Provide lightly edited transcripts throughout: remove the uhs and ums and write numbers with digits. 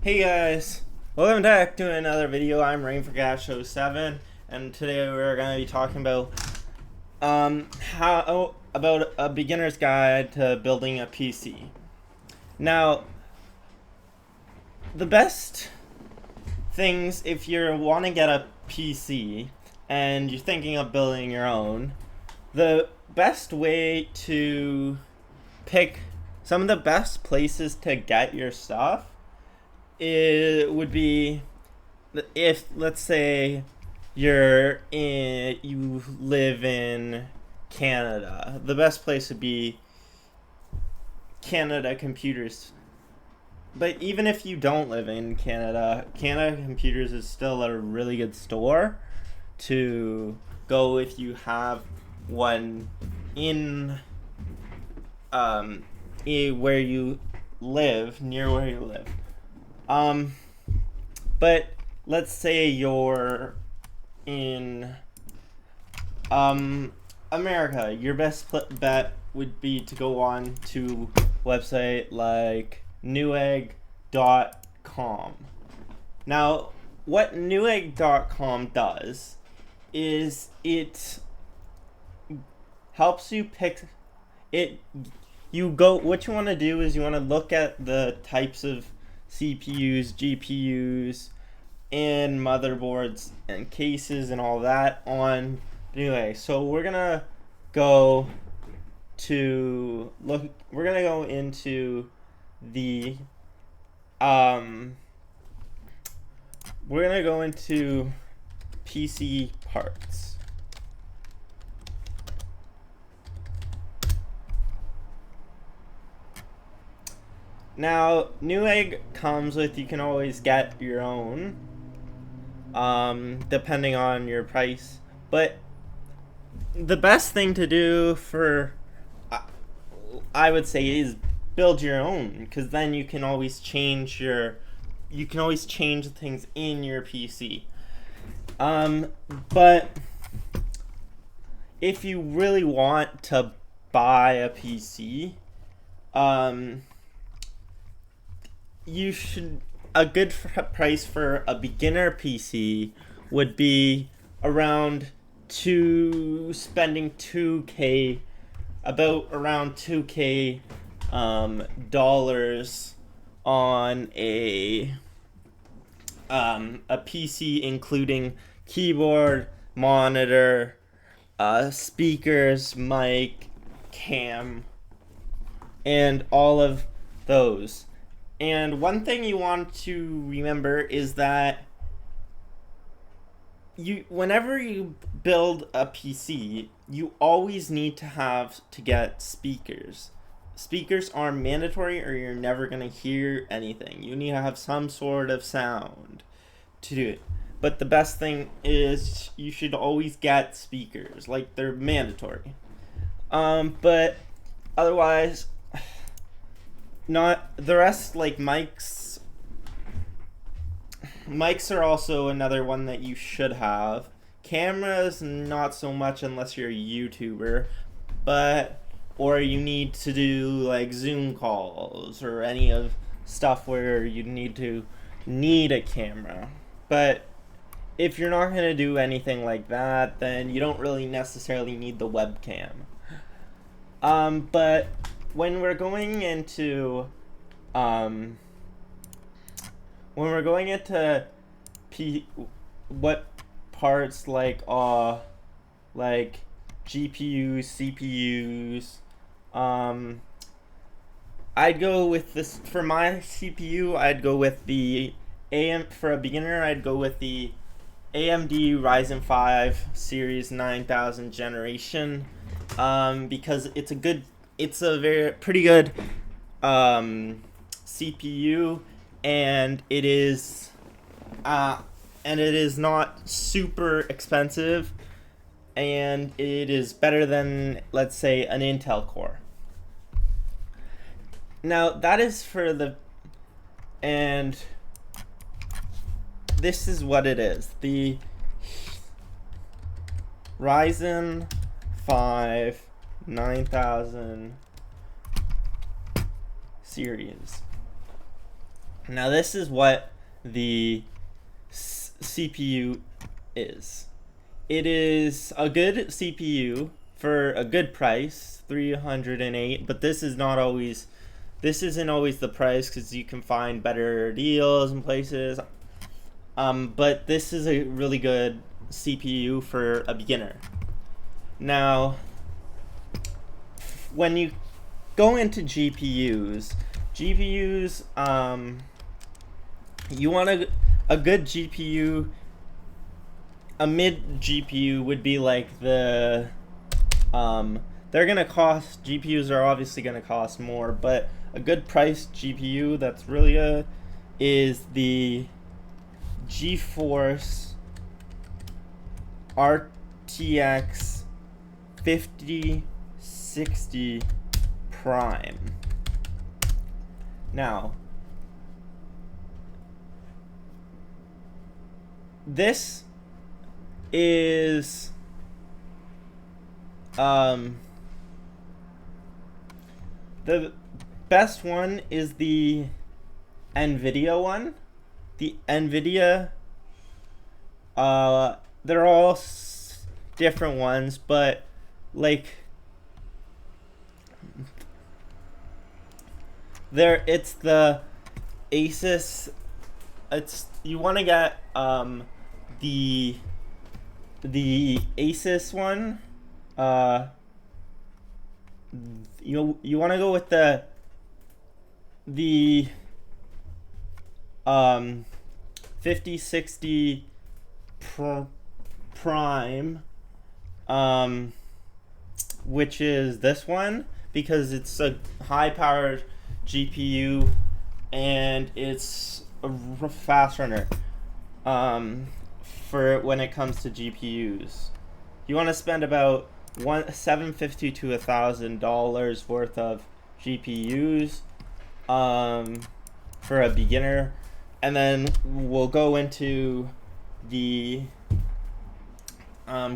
Hey guys, welcome back to another video. I'm Rain4Gash07, and today we're going to be talking about how about a beginner's guide to building a PC. Now, the best things if you want to get a PC and you're thinking of building your own, the best way to pick some of the best places to get your stuff it would be if, let's say, you live in Canada. The best place would be Canada Computers. But even if you don't live in Canada, Canada Computers is still a really good store to go if you have one in where you live, near where you live. But let's say you're in America. Your best bet would be to go on to a website like newegg.com. Now, what newegg.com does is it helps you pick it. What you want to do is you want to look at the types of CPUs, GPUs, and motherboards and cases and all that on Newegg. So we're gonna go into the PC parts. Now, Newegg comes with, you can always get your own, depending on your price. But the best thing to do I would say, is build your own, because then you can always change things in your PC. But if you really want to buy a PC, a good price for a beginner PC would be around spending 2K, about around 2K dollars on a PC, including keyboard, monitor, speakers, mic, cam, and all of those. And one thing you want to remember is that whenever you build a PC, you always need to get speakers. Speakers are mandatory, or you're never going to hear anything. You need to have some sort of sound to do it. But the best thing is you should always get speakers. Like, they're mandatory. But otherwise, not the rest. Like mics are also another one that you should have. Cameras, not so much unless you're a YouTuber, or you need to do like Zoom calls or any of stuff where you need a camera. But if you're not going to do anything like that, then you don't really necessarily need the webcam. But when we're going into what parts like GPUs, CPUs, I'd go with this for my CPU. I'd go with the for a beginner. I'd go with the AMD Ryzen 5 Series 9000 generation, because it's a pretty good CPU, and it is not super expensive, and it is better than, let's say, an Intel Core. Now that is and this is what it is. The Ryzen 5 9000 series. Now this is what the CPU is. It is a good CPU for a good price, 308, but this isn't always the price because you can find better deals in places. But this is a really good CPU for a beginner. Now, when you go into GPUs, you want a good GPU. A mid GPU would be like they're gonna cost, GPUs are obviously gonna cost more, but a good priced GPU that's really is the GeForce RTX 5060 Prime. Now, this is the best one is the NVIDIA one. The NVIDIA, they're all different ones, but like it's the Asus. It's, you want to get the Asus one. You want to go with the 5060 Prime, which is this one, because it's a high powered GPU and it's a fast runner. For when it comes to GPUs, you want to spend about $750 to $1,000 worth of GPUs for a beginner, and then we'll go into the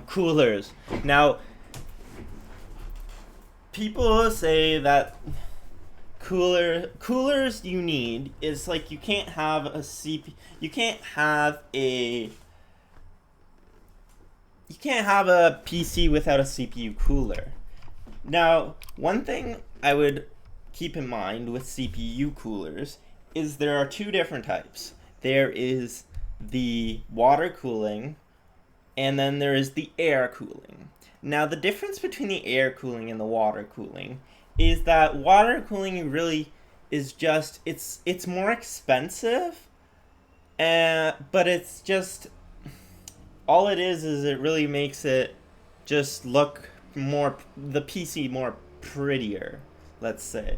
coolers. Now, people say that coolers you need is like, you can't have a PC without a CPU cooler. Now, one thing I would keep in mind with CPU coolers is there are two different types. There is the water cooling, and then there is the air cooling. Now, the difference between the air cooling and the water cooling is that water cooling really is just, it's more expensive, but it's just, all it is it really makes it just look more, the PC more prettier, let's say.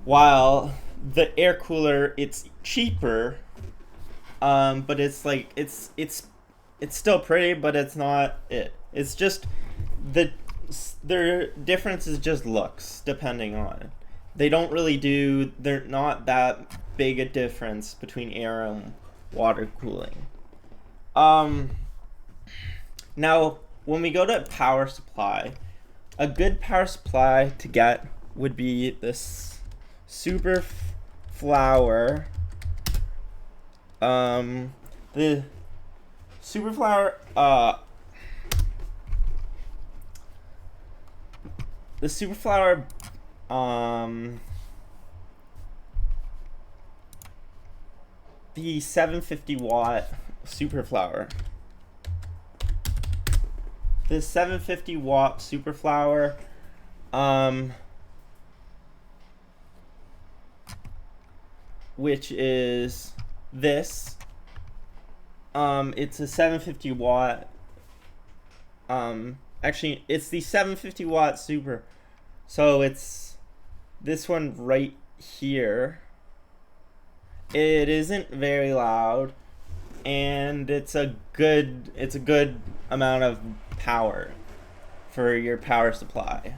While the air cooler, it's cheaper, but it's like, it's still pretty, but it's not it. It's just their difference is just looks, depending on it. They're not that big a difference between air and water cooling. Now, when we go to power supply, a good power supply to get would be this Super Flower. The Super Flower, the 750 watt Super Flower. The 750 watt Super Flower, which is this. It's a 750 watt. Actually, it's the 750 watt Super. So it's this one right here. It isn't very loud, and it's a good amount of power for your power supply.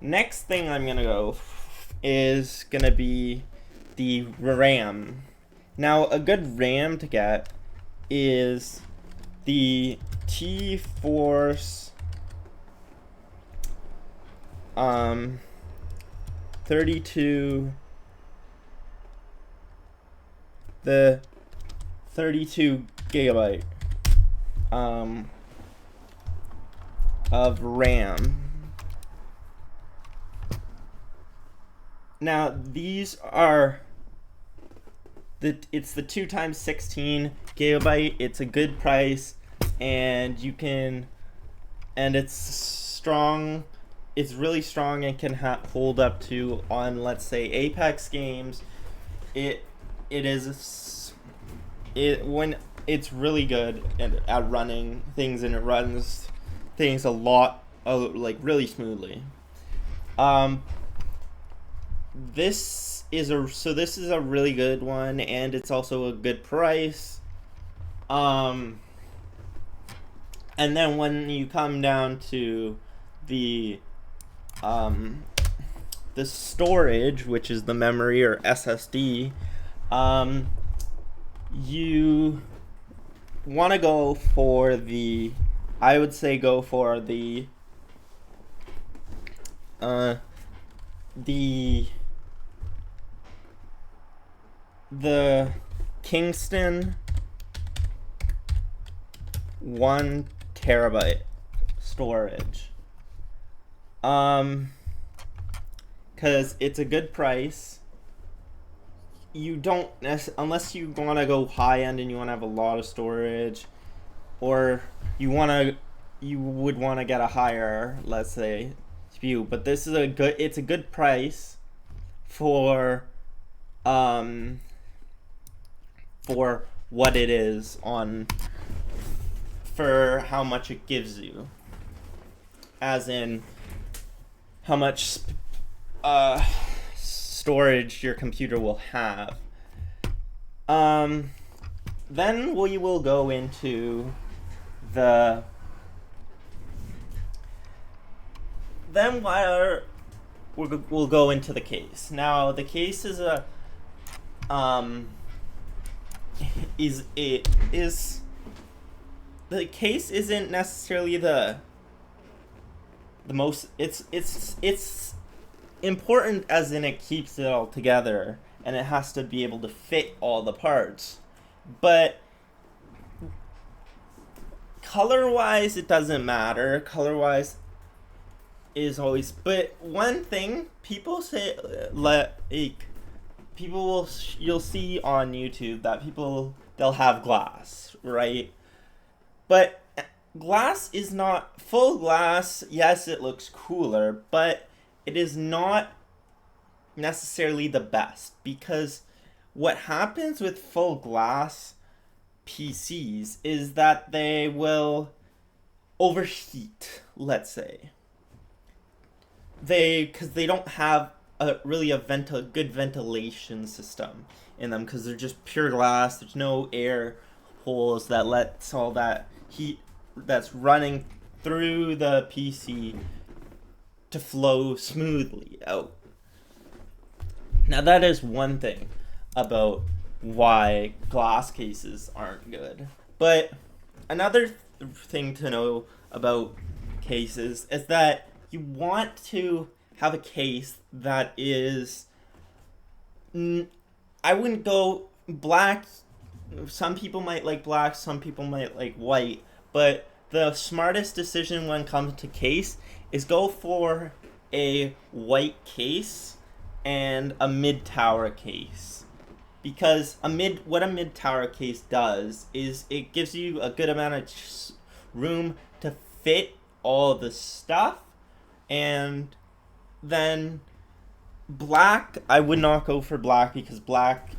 Next thing I'm gonna go is gonna be the RAM. Now, a good RAM to get is the T-Force 32 the 32 gigabyte of RAM. Now these are it's the 2 times 16 gigabyte. It's a good price, and it's strong. It's really strong and can hold up to, on let's say Apex games. When it's really good at running things, and it runs things a lot, like really smoothly. This is a really good one, and it's also a good price. And then when you come down to the storage, which is the memory or SSD, you want to go for I would say go for the Kingston 1 terabyte storage. Because it's a good price. You don't unless you want to go high end and you want to have a lot of storage, or you would want to get a higher, let's say, CPU. But this is it's a good price for what it is, for how much it gives you, as in how much storage your computer will have. Then we will go into we'll go into the case. Now the case is the case isn't necessarily the most. It's important, as in it keeps it all together, and it has to be able to fit all the parts. But color-wise, it doesn't matter. Color-wise is always. But one thing people say, you'll see on YouTube that they'll have glass, right? But glass is not full glass. Yes, it looks cooler, but it is not necessarily the best, because what happens with full glass PCs is that they will overheat, let's say. Because they don't have a good ventilation system in them, because they're just pure glass. There's no air holes that lets all that heat that's running through the PC to flow smoothly out. Now that is one thing about why glass cases aren't good. But another thing to know about cases is that you want to have a case that is, I wouldn't go black. Some people might like black, some people might like white, but the smartest decision when it comes to case is go for a white case and a mid-tower case. Because what a mid-tower case does is it gives you a good amount of room to fit all the stuff. And then black, I would not go for black, because black,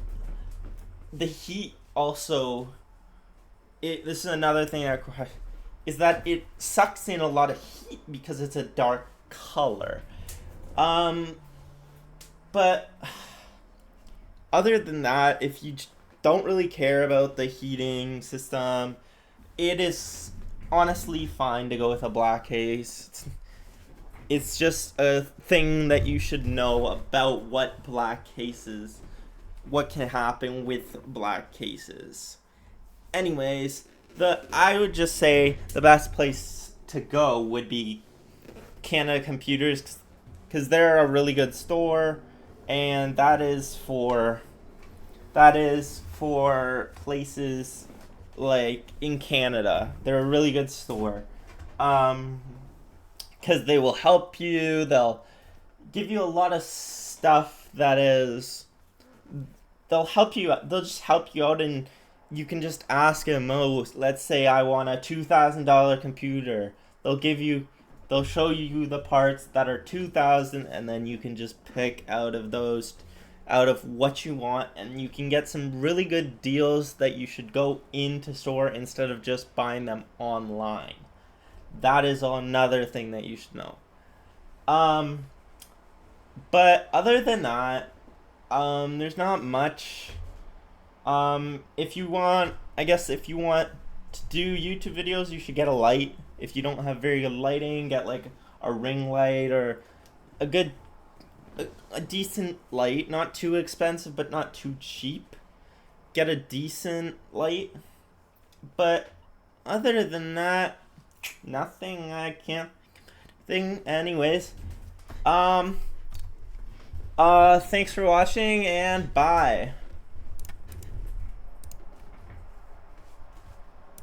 the heat also, this is another thing is that it sucks in a lot of heat because it's a dark color. But other than that, if you don't really care about the heating system, it is honestly fine to go with a black case. It's just a thing that you should know about what can happen with black cases. Anyways, I would just say the best place to go would be Canada Computers, because they're a really good store, and that is that is for places like in Canada. They're a really good store. Because they will help you. They'll give you a lot of stuff that is. They'll help you. They'll just help you out, and you can just ask them. Oh, let's say I want a $2,000 computer. They'll give you. They'll show you the parts that are 2,000, and then you can just pick out of those, out of what you want, and you can get some really good deals that you should go into store instead of just buying them online. That is another thing that you should know. Um, but other than that, there's not much. If you want, I guess if you want to do YouTube videos, you should get a light. If you don't have very good lighting, get like a ring light or a good, a decent light. Not too expensive, but not too cheap. Get a decent light. But other than that, nothing. I can't think. Anyways, thanks for watching and bye.